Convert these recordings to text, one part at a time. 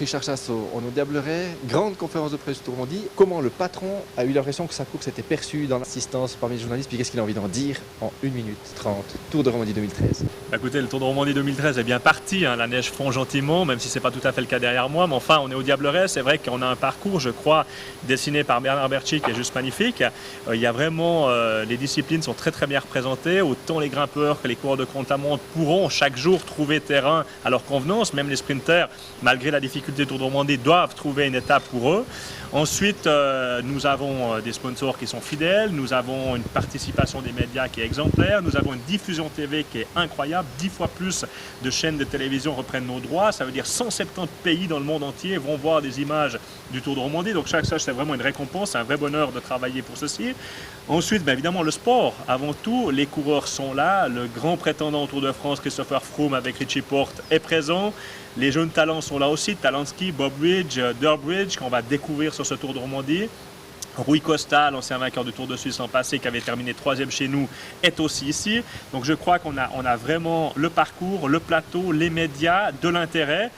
Richard Chassot, on est au Diableret, grande conférence de presse du Tour Romandie. Comment le patron a eu l'impression que sa course était perçue dans l'assistance parmi les journalistes, puis qu'est-ce qu'il a envie d'en dire en 1 minute 30, Tour de Romandie 2013? Écoutez, le Tour de Romandie 2013 est bien parti, hein. La neige fond gentiment, même si ce n'est pas tout à fait le cas derrière moi, mais enfin on est au Diableret, c'est vrai qu'on a un parcours, je crois, dessiné par Bernard Bertschy qui est juste magnifique. Il y a vraiment, les disciplines sont très très bien représentées, autant les grimpeurs que les coureurs de contre-la-montre pourront chaque jour trouver terrain à leur convenance, même les sprinters, malgré la difficulté du Tour de Romandie, doivent trouver une étape pour eux. Ensuite, nous avons des sponsors qui sont fidèles, nous avons une participation des médias qui est exemplaire, nous avons une diffusion TV qui est incroyable, 10 fois plus de chaînes de télévision reprennent nos droits, ça veut dire 170 pays dans le monde entier vont voir des images du Tour de Romandie, donc chaque stage c'est vraiment une récompense, c'est un vrai bonheur de travailler pour ceci. Ensuite, bien évidemment le sport, avant tout, les coureurs sont là, le grand prétendant au Tour de France, Christopher Froome avec Richie Porte est présent. Les jeunes talents sont là aussi, Talansky, Bobridge, Durbridge, qu'on va découvrir sur ce Tour de Romandie. Rui Costa, l'ancien vainqueur du Tour de Suisse l'an passé, qui avait terminé 3e chez nous, est aussi ici. Donc je crois qu'on a vraiment le parcours, le plateau, les médias, de l'intérêt.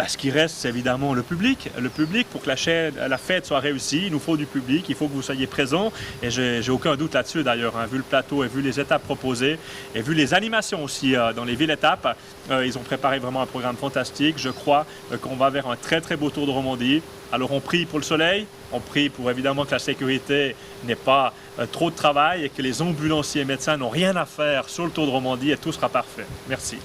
Ce qui reste, c'est évidemment le public. Le public, pour que la fête soit réussie, il nous faut du public, il faut que vous soyez présents. Et j'ai aucun doute là-dessus d'ailleurs, hein, vu le plateau et vu les étapes proposées, et vu les animations aussi dans les villes-étapes. Ils ont préparé vraiment un programme fantastique. Je crois qu'on va vers un très très beau Tour de Romandie. Alors on prie pour le soleil, on prie pour évidemment que la sécurité n'ait pas trop de travail et que les ambulanciers et médecins n'ont rien à faire sur le Tour de Romandie et tout sera parfait. Merci.